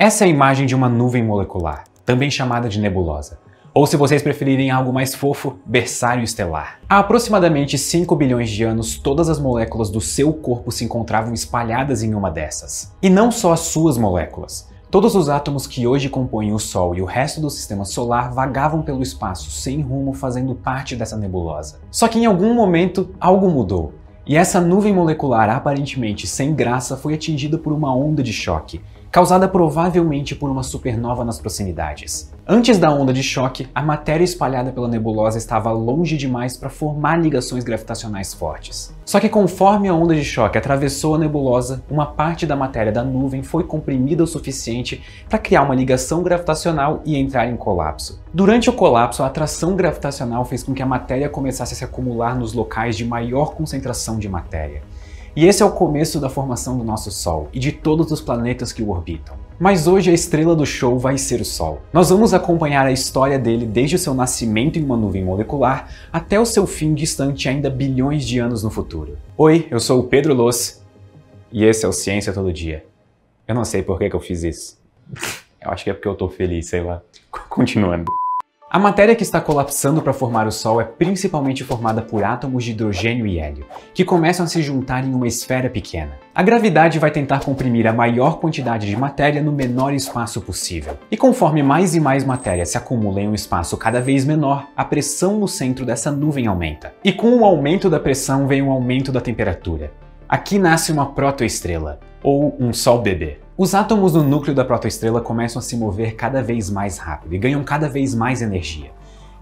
Essa é a imagem de uma nuvem molecular, também chamada de nebulosa. Ou, se vocês preferirem algo mais fofo, berçário estelar. Há aproximadamente 5 bilhões de anos, todas as moléculas do seu corpo se encontravam espalhadas em uma dessas. E não só as suas moléculas. Todos os átomos que hoje compõem o Sol e o resto do sistema solar vagavam pelo espaço sem rumo, fazendo parte dessa nebulosa. Só que em algum momento, algo mudou. E essa nuvem molecular aparentemente sem graça foi atingida por uma onda de choque, causada provavelmente por uma supernova nas proximidades. Antes da onda de choque, a matéria espalhada pela nebulosa estava longe demais para formar ligações gravitacionais fortes. Só que conforme a onda de choque atravessou a nebulosa, uma parte da matéria da nuvem foi comprimida o suficiente para criar uma ligação gravitacional e entrar em colapso. Durante o colapso, a atração gravitacional fez com que a matéria começasse a se acumular nos locais de maior concentração de matéria. E esse é o começo da formação do nosso Sol e de todos os planetas que o orbitam. Mas hoje a estrela do show vai ser o Sol. Nós vamos acompanhar a história dele desde o seu nascimento em uma nuvem molecular até o seu fim distante ainda bilhões de anos no futuro. Oi, eu sou o Pedro Loss e esse é o Ciência Todo Dia. Eu não sei por que eu fiz isso. Eu acho que é porque eu tô feliz, sei lá. Continuando. A matéria que está colapsando para formar o Sol é principalmente formada por átomos de hidrogênio e hélio, que começam a se juntar em uma esfera pequena. A gravidade vai tentar comprimir a maior quantidade de matéria no menor espaço possível. E conforme mais e mais matéria se acumula em um espaço cada vez menor, a pressão no centro dessa nuvem aumenta. E com o aumento da pressão vem um aumento da temperatura. Aqui nasce uma protoestrela, ou um Sol bebê. Os átomos no núcleo da protoestrela começam a se mover cada vez mais rápido e ganham cada vez mais energia.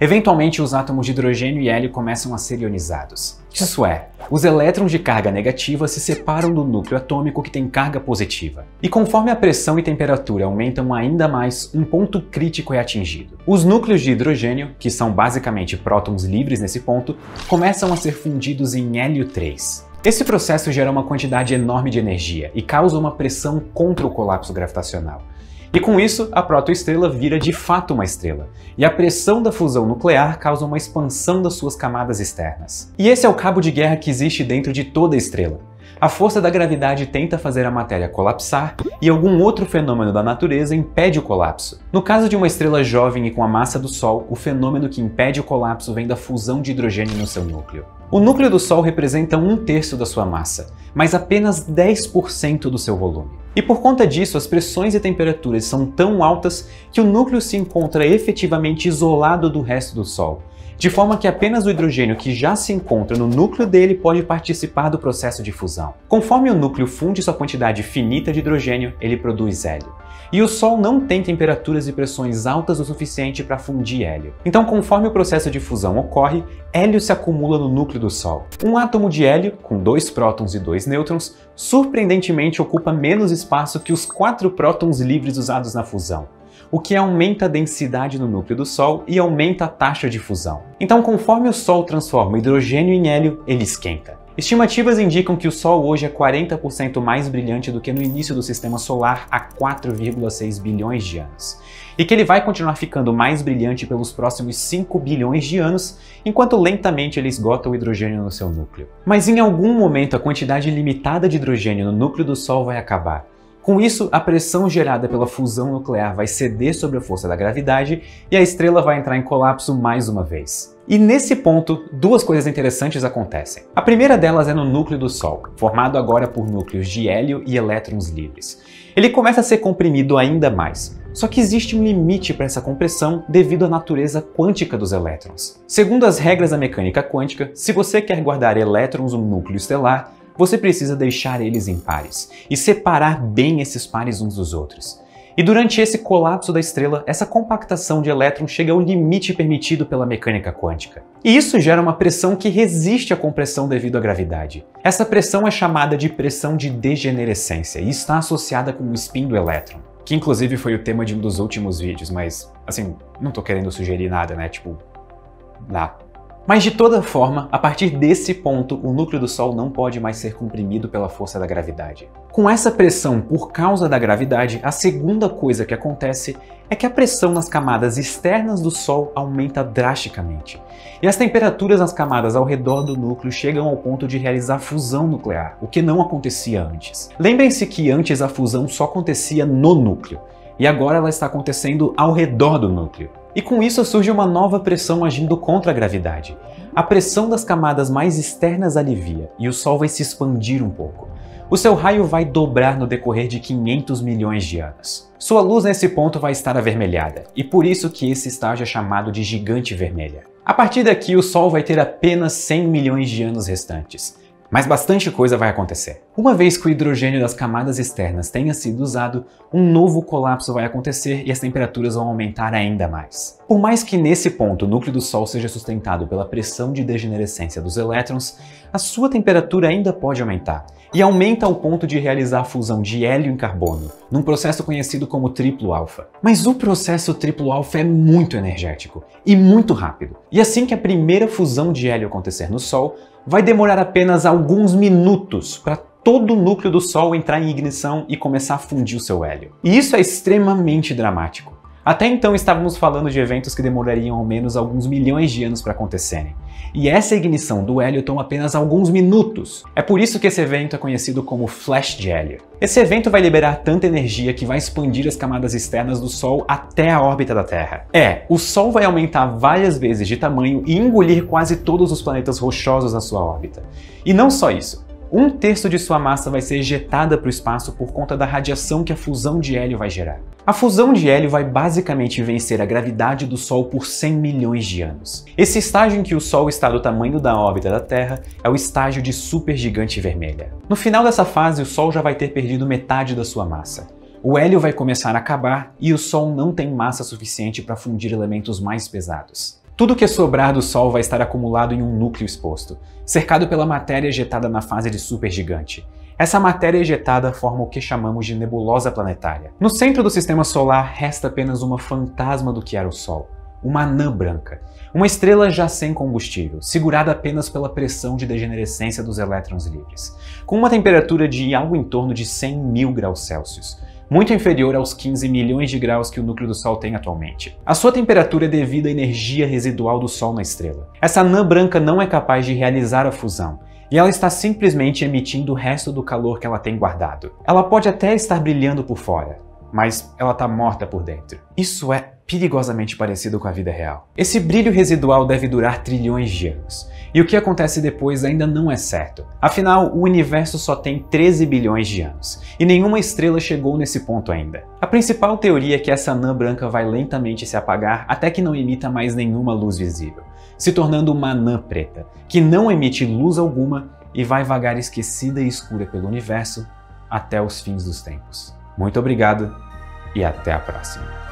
Eventualmente, os átomos de hidrogênio e hélio começam a ser ionizados. Isso é, os elétrons de carga negativa se separam do núcleo atômico que tem carga positiva. E conforme a pressão e temperatura aumentam ainda mais, um ponto crítico é atingido. Os núcleos de hidrogênio, que são basicamente prótons livres nesse ponto, começam a ser fundidos em hélio 3. Esse processo gera uma quantidade enorme de energia e causa uma pressão contra o colapso gravitacional. E com isso, a protoestrela vira de fato uma estrela, e a pressão da fusão nuclear causa uma expansão das suas camadas externas. E esse é o cabo de guerra que existe dentro de toda a estrela. A força da gravidade tenta fazer a matéria colapsar e algum outro fenômeno da natureza impede o colapso. No caso de uma estrela jovem e com a massa do Sol, o fenômeno que impede o colapso vem da fusão de hidrogênio no seu núcleo. O núcleo do Sol representa 1/3 da sua massa, mas apenas 10% do seu volume. E por conta disso, as pressões e temperaturas são tão altas que o núcleo se encontra efetivamente isolado do resto do Sol, de forma que apenas o hidrogênio que já se encontra no núcleo dele pode participar do processo de fusão. Conforme o núcleo funde sua quantidade finita de hidrogênio, ele produz hélio. E o Sol não tem temperaturas e pressões altas o suficiente para fundir hélio. Então, conforme o processo de fusão ocorre, hélio se acumula no núcleo do Sol. Um átomo de hélio, com 2 prótons e 2 nêutrons, surpreendentemente ocupa menos espaço que os 4 prótons livres usados na fusão, o que aumenta a densidade no núcleo do Sol e aumenta a taxa de fusão. Então, conforme o Sol transforma o hidrogênio em hélio, ele esquenta. Estimativas indicam que o Sol hoje é 40% mais brilhante do que no início do Sistema Solar há 4,6 bilhões de anos, e que ele vai continuar ficando mais brilhante pelos próximos 5 bilhões de anos, enquanto lentamente ele esgota o hidrogênio no seu núcleo. Mas em algum momento a quantidade limitada de hidrogênio no núcleo do Sol vai acabar. Com isso, a pressão gerada pela fusão nuclear vai ceder sob a força da gravidade e a estrela vai entrar em colapso mais uma vez. E nesse ponto, duas coisas interessantes acontecem. A primeira delas é no núcleo do Sol, formado agora por núcleos de hélio e elétrons livres. Ele começa a ser comprimido ainda mais. Só que existe um limite para essa compressão devido à natureza quântica dos elétrons. Segundo as regras da mecânica quântica, se você quer guardar elétrons no núcleo estelar, você precisa deixar eles em pares e separar bem esses pares uns dos outros. E durante esse colapso da estrela, essa compactação de elétrons chega ao limite permitido pela mecânica quântica. E isso gera uma pressão que resiste à compressão devido à gravidade. Essa pressão é chamada de pressão de degenerescência e está associada com o spin do elétron, que inclusive foi o tema de um dos últimos vídeos, mas assim, não tô querendo sugerir nada, né? Mas de toda forma, a partir desse ponto, o núcleo do Sol não pode mais ser comprimido pela força da gravidade. Com essa pressão por causa da gravidade, a segunda coisa que acontece é que a pressão nas camadas externas do Sol aumenta drasticamente. E as temperaturas nas camadas ao redor do núcleo chegam ao ponto de realizar fusão nuclear, o que não acontecia antes. Lembrem-se que antes a fusão só acontecia no núcleo. e agora ela está acontecendo ao redor do núcleo. E com isso surge uma nova pressão agindo contra a gravidade. A pressão das camadas mais externas alivia e o Sol vai se expandir um pouco. O seu raio vai dobrar no decorrer de 500 milhões de anos. Sua luz nesse ponto vai estar avermelhada, e por isso que esse estágio é chamado de gigante vermelha. A partir daqui, o Sol vai ter apenas 100 milhões de anos restantes. Mas bastante coisa vai acontecer. Uma vez que o hidrogênio das camadas externas tenha sido usado, um novo colapso vai acontecer e as temperaturas vão aumentar ainda mais. Por mais que nesse ponto o núcleo do Sol seja sustentado pela pressão de degenerescência dos elétrons, a sua temperatura ainda pode aumentar, e aumenta ao ponto de realizar a fusão de hélio em carbono, num processo conhecido como triplo alfa. Mas o processo triplo alfa é muito energético e muito rápido, e assim que a primeira fusão de hélio acontecer no Sol, vai demorar apenas alguns minutos para todo o núcleo do Sol entrar em ignição e começar a fundir o seu hélio. E isso é extremamente dramático. Até então estávamos falando de eventos que demorariam ao menos alguns milhões de anos para acontecerem. E essa ignição do hélio toma apenas alguns minutos. É por isso que esse evento é conhecido como flash de hélio. Esse evento vai liberar tanta energia que vai expandir as camadas externas do Sol até a órbita da Terra. O Sol vai aumentar várias vezes de tamanho e engolir quase todos os planetas rochosos na sua órbita. E não só isso. 1/3 de sua massa vai ser ejetada para o espaço por conta da radiação que a fusão de hélio vai gerar. A fusão de hélio vai basicamente vencer a gravidade do Sol por 100 milhões de anos. Esse estágio em que o Sol está do tamanho da órbita da Terra é o estágio de supergigante vermelha. No final dessa fase, o Sol já vai ter perdido metade da sua massa. O hélio vai começar a acabar e o Sol não tem massa suficiente para fundir elementos mais pesados. Tudo que sobrar do Sol vai estar acumulado em um núcleo exposto, cercado pela matéria ejetada na fase de supergigante. Essa matéria ejetada forma o que chamamos de nebulosa planetária. No centro do sistema solar resta apenas uma fantasma do que era o Sol, uma anã branca, uma estrela já sem combustível, segurada apenas pela pressão de degenerescência dos elétrons livres, com uma temperatura de algo em torno de 100 mil graus Celsius. Muito inferior aos 15 milhões de graus que o núcleo do Sol tem atualmente. A sua temperatura é devido à energia residual do Sol na estrela. Essa anã branca não é capaz de realizar a fusão, e ela está simplesmente emitindo o resto do calor que ela tem guardado. Ela pode até estar brilhando por fora, mas ela está morta por dentro. Isso é perigosamente parecido com a vida real. Esse brilho residual deve durar trilhões de anos, e o que acontece depois ainda não é certo. Afinal, o universo só tem 13 bilhões de anos, e nenhuma estrela chegou nesse ponto ainda. A principal teoria é que essa anã branca vai lentamente se apagar até que não emita mais nenhuma luz visível, se tornando uma anã preta, que não emite luz alguma e vai vagar esquecida e escura pelo universo até os fins dos tempos. Muito obrigado e até a próxima.